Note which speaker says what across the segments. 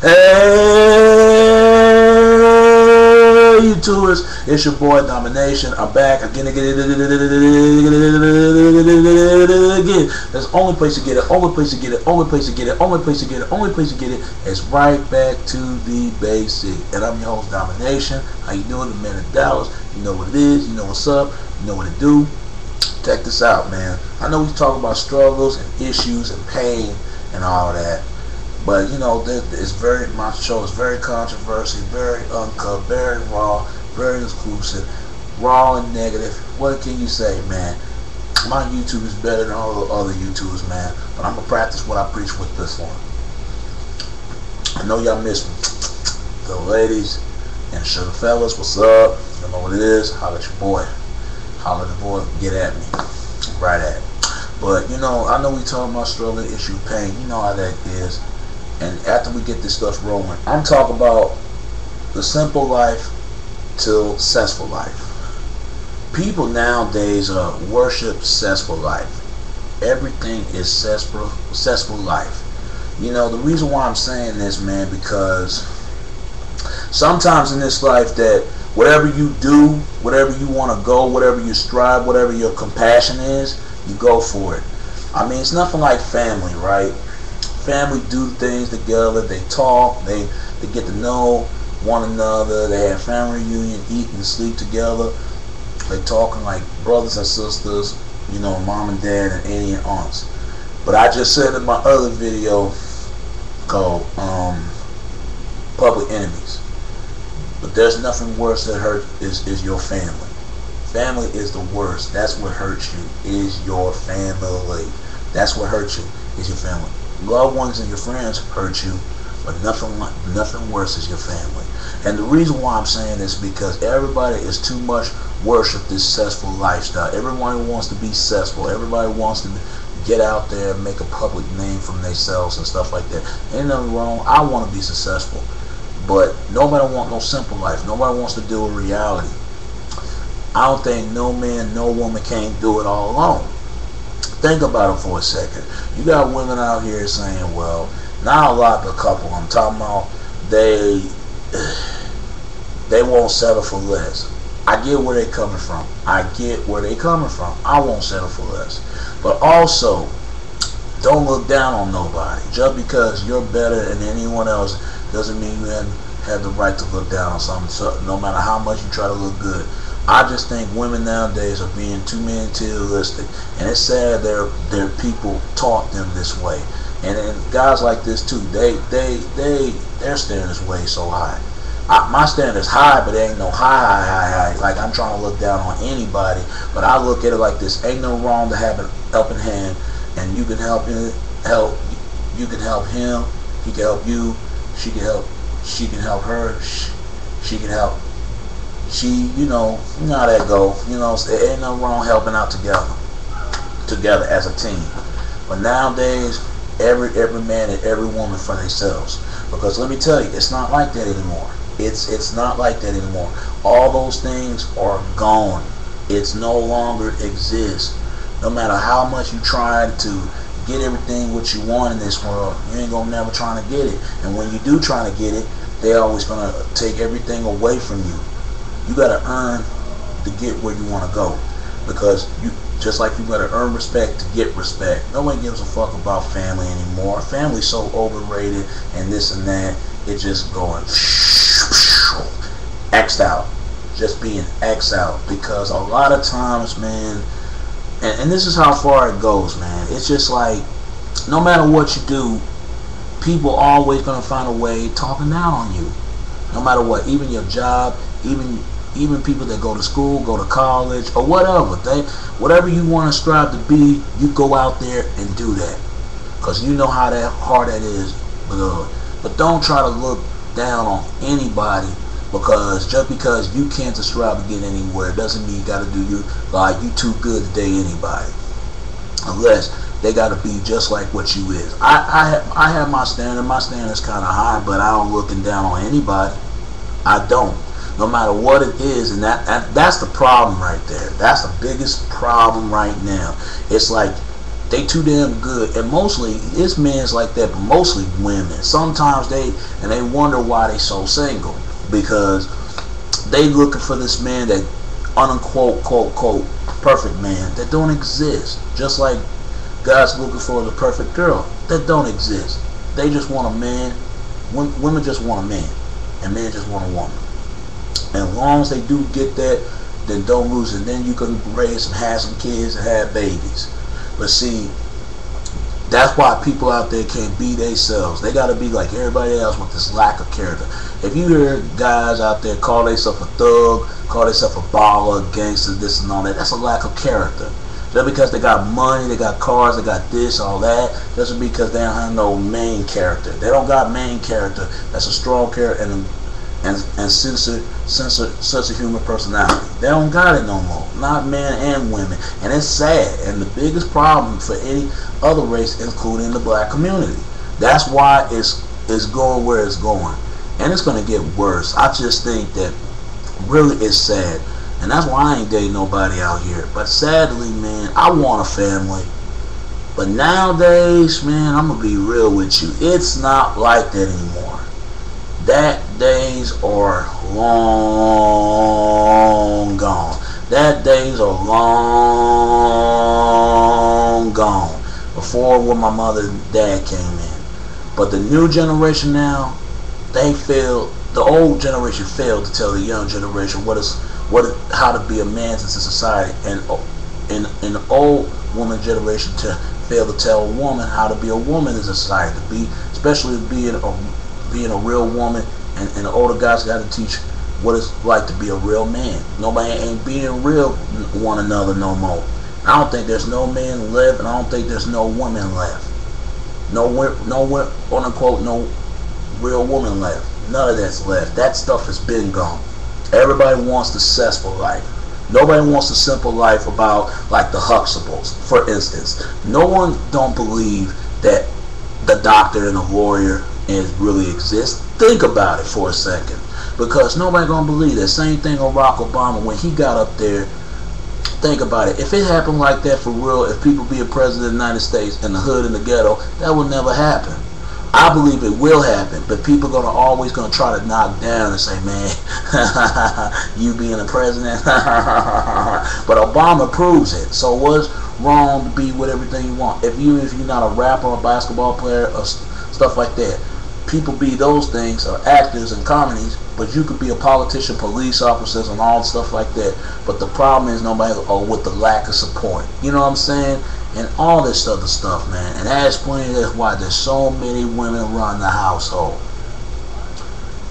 Speaker 1: Hey, YouTubers, it's your boy Domination. I'm back again. That's the only place to get it. Only place to get it. Only place to get it. Only place to get it. Only place to get it. It's right back to the basic. And I'm your host Domination. How you doing, the man in Dallas? You know what it is. You know what's up. You know what it do. Check this out, man. I know we talk about struggles and issues and pain and all of that. But you know, my show is very controversial, very uncut, very raw, very exclusive, raw and negative. What can you say, man? My YouTube is better than all the other YouTubers, man. But I'm gonna practice what I preach with this one. I know y'all miss me. The ladies and sugar fellas, what's up? You know what it is? Holla at your boy. Holla at the boy. Get at me. Right at it. But you know, I know we talking about struggle, issue, pain. You know how that is. And after we get this stuff rolling, I'm talking about the simple life till successful life. People nowadays worship successful life. Everything is successful life. You know, the reason why I'm saying this, man, because sometimes in this life that whatever you do, whatever you want to go, whatever you strive, whatever your compassion is, you go for it. I mean, it's nothing like family, right? Family do things together, they talk, they get to know one another, they have family reunion, eat and sleep together, they talking like brothers and sisters, you know, mom and dad and auntie and aunts. But I just said in my other video called Public Enemies, but there's nothing worse that hurt is your family. Family is the worst. That's what hurts you, is your family. That's what hurts you, is your family. Loved ones and your friends hurt you, but nothing worse is your family. And the reason why I'm saying this is because everybody is too much worship this successful lifestyle. Everybody wants to be successful. Everybody wants to get out there and make a public name for themselves and stuff like that. Ain't nothing wrong. I want to be successful, but nobody wants no simple life. Nobody wants to deal with reality. I don't think no man, no woman can't do it all alone. Think about it for a second. You got women out here saying, well, not a lot, but a couple. I'm talking about they won't settle for less. I get where they're coming from. I won't settle for less. But also, don't look down on nobody. Just because you're better than anyone else doesn't mean you have the right to look down on something. So no matter how much you try to look good. I just think women nowadays are being too materialistic, and it's sad their people taught them this way. And guys like this too, their standard is way so high. My standard is high, but there ain't no high. Like I'm trying to look down on anybody, but I look at it like this: ain't no wrong to have a helping hand, and you can help him. You can help him. He can help you. She can help her. She can help. You know how that go. You know, there ain't no wrong helping out together as a team. But nowadays, every man and every woman for themselves. Because let me tell you, it's not like that anymore. It's not like that anymore. All those things are gone. It's no longer exists. No matter how much you try to get everything what you want in this world, you ain't gonna never trying to get it. And when you do try to get it, they're always gonna take everything away from you. You gotta earn to get where you want to go, because just like you gotta earn respect to get respect. Nobody gives a fuck about family anymore. Family's so overrated and this and that. It's just going X'd out, just being X'd out. Because a lot of times, man, and this is how far it goes, man. It's just like no matter what you do, people always gonna find a way talking down on you. No matter what, even your job, even people that go to school, go to college, or whatever you want to strive to be, you go out there and do that, because you know how hard that is. But don't try to look down on anybody, because just because you can't strive to get anywhere doesn't mean you got to do you too good to date anybody, unless they got to be just like what you is. I have my standard. My standard's kind of high, but I don't looking down on anybody. I don't. No matter what it is, and that's the problem right there. That's the biggest problem right now. It's like They too damn good, and mostly it's men's like that, but mostly women. Sometimes they wonder why they so single, because they looking for this man, that unquote quote perfect man that don't exist. Just like guys looking for the perfect girl that don't exist. They just want a man. Women just want a man, and men just want a woman. And as long as they do get that, then don't lose it. Then you can raise and have some kids and have babies. But see, that's why people out there can't be themselves. They got to be like everybody else with this lack of character. If you hear guys out there call themselves a thug, call themselves a baller, a gangster, this and all that, that's a lack of character. Just because they got money, they got cars, they got this, all that, just because they don't have no main character. They don't got main character. That's a strong character and sense of humor, personality. They don't got it no more. Not men and women. And it's sad. And the biggest problem for any other race, including the black community. That's why it's going where it's going. And it's going to get worse. I just think that really it's sad. And that's why I ain't dating nobody out here. But sadly, man, I want a family. But nowadays, man, I'm going to be real with you. It's not like that anymore. That days are long gone. That days are long gone. Before when my mother and dad came in. But the new generation now, they failed. The old generation failed to tell the young generation how to be a man in society, and in the old woman generation to fail to tell a woman how to be a woman in society, to be, especially being a real woman, and the older guys got to teach what it's like to be a real man. Nobody ain't being real one another no more. I don't think there's no man left, and I don't think there's no woman left. No quote unquote no real woman left. None of that's left. That stuff has been gone. Everybody wants the successful life. Nobody wants the simple life about like the Huxtables, for instance. No one don't believe that the doctor and the lawyer really exist. Think about it for a second, because nobody gonna believe that. Same thing on Barack Obama when he got up there. Think about it. If it happened like that for real, if people be a president of the United States in the hood, in the ghetto, that would never happen. I believe it will happen, but people are always going to try to knock down and say, man, you being a president. But Obama proves it. So what's wrong to be with everything you want? If you're not a rapper or a basketball player or stuff like that, people be those things, or actors and comedies, but you could be a politician, police officers, and all stuff like that. But the problem is nobody, or with the lack of support. You know what I'm saying? And all this other stuff, man. And that explains why there's so many women run the household.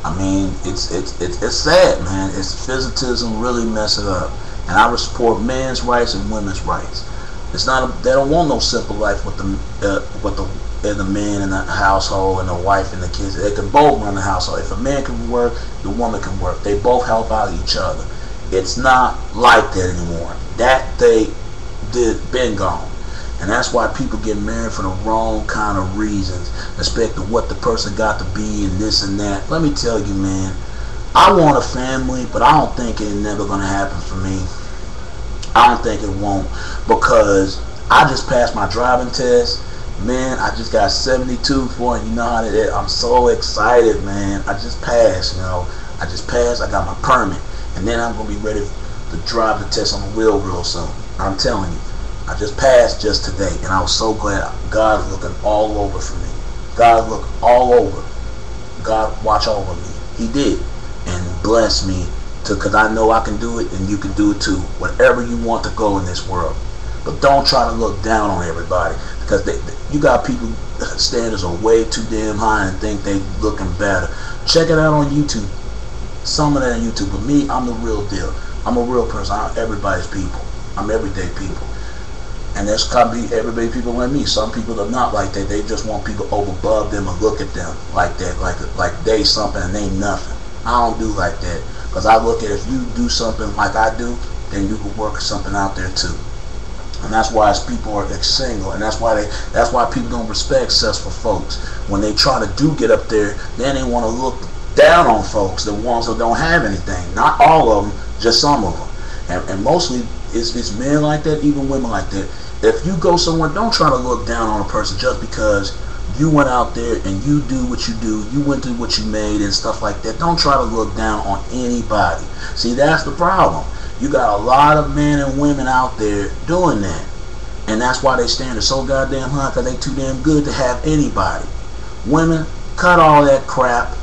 Speaker 1: I mean, it's sad, man. It's physicism really mess it up. And I would support men's rights and women's rights. It's not. They don't want no simple life with the man in the household and the wife and the kids. They can both run the household. If a man can work, the woman can work. They both help out each other. It's not like that anymore. That they been gone. And that's why people get married for the wrong kind of reasons, expecting what the person got to be and this and that. Let me tell you, man, I want a family, but I don't think it's never going to happen for me. I don't think it won't, because I just passed my driving test. Man, I just got 72 for it. You know how that is. I'm so excited, man. I just passed, you know. I just passed. I got my permit. And then I'm going to be ready to drive the test on the wheel real soon. I'm telling you. I just passed just today, and I was so glad. God's looking all over for me. God looked all over. God watch over me. He did, and bless me because I know I can do it, and you can do it too. Whatever you want to go in this world, but don't try to look down on everybody, because you got people standards are way too damn high and think they looking better. Check it out on YouTube. Some of that on YouTube. But me, I'm the real deal. I'm a real person. I'm everybody's people. I'm everyday people. And there's probably everyday people like me. Some people are not like that. They just want people over above them and look at them like that, like they something and they nothing. I don't do like that, because I look at, if you do something like I do, then you can work something out there too. And that's why people are single, and that's why people don't respect successful folks. When they try to get up there, then they want to look down on folks, the ones who don't have anything. Not all of them, just some of them. And mostly it's men like that, even women like that. if you go somewhere, don't try to look down on a person just because you went out there and you do what you do, you went through what you made and stuff like that. Don't try to look down on anybody. See, that's the problem. You got a lot of men and women out there doing that. And that's why they standing so goddamn high, because they too damn good to have anybody. Women, cut all that crap,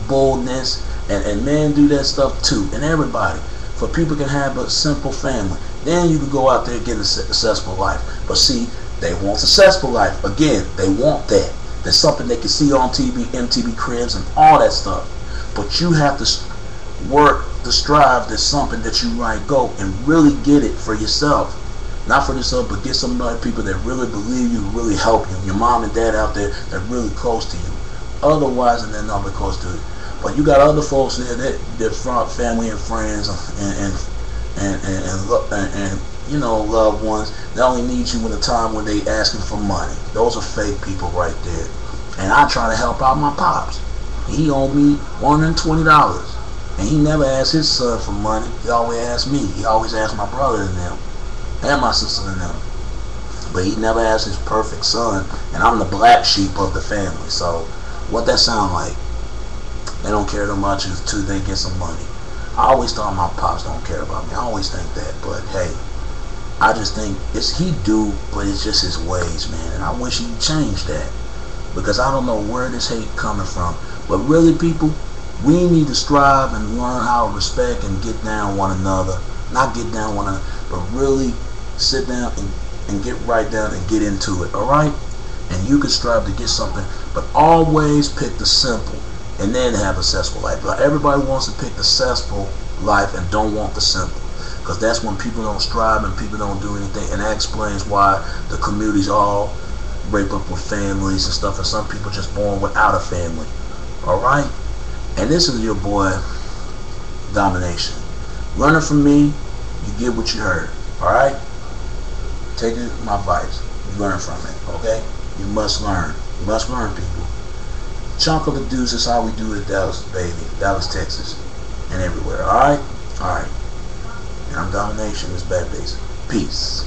Speaker 1: boldness, and men do that stuff too. And everybody. For people can have a simple family. Then you can go out there and get a successful life. But see, they want successful life. Again, they want that. There's something they can see on TV, MTV Cribs, and all that stuff. But you have to work to strive to something that you might go and really get it for yourself. Not for yourself, but get some other people that really believe you, really help you. Your mom and dad out there that are really close to you. Otherwise, and they're not really close to you. But you got other folks there that front family and friends and you know, loved ones that only need you in a time when they asking for money. Those are fake people right there. And I try to help out my pops. He owed me $120. And he never asked his son for money. He always asked me. He always asked my brother and them. And my sister and them. But he never asked his perfect son. And I'm the black sheep of the family. So what that sound like? They don't care too much until they get some money. I always thought my pops don't care about me. I always think that. But hey, I just think he do, but it's just his ways, man. And I wish he'd change that. Because I don't know where this hate coming from. But really, people, we need to strive and learn how to respect and get down one another. Not get down one another, but really sit down and get right down and get into it, alright? And you can strive to get something, but always pick the simple and then have a successful life. But everybody wants to pick the successful life and don't want the simple. Because that's when people don't strive and people don't do anything. And that explains why the communities all break up with families and stuff. And some people just born without a family. Alright? And this is your boy, Domination. Learning from me, you get what you heard. Alright? Take my advice. You learn from it. Okay? You must learn. You must learn, people. Chunk of the Deuce is how we do it, Dallas, baby. Dallas, Texas. And everywhere. Alright? Alright. And I'm Domination. This Bad Basic. Peace.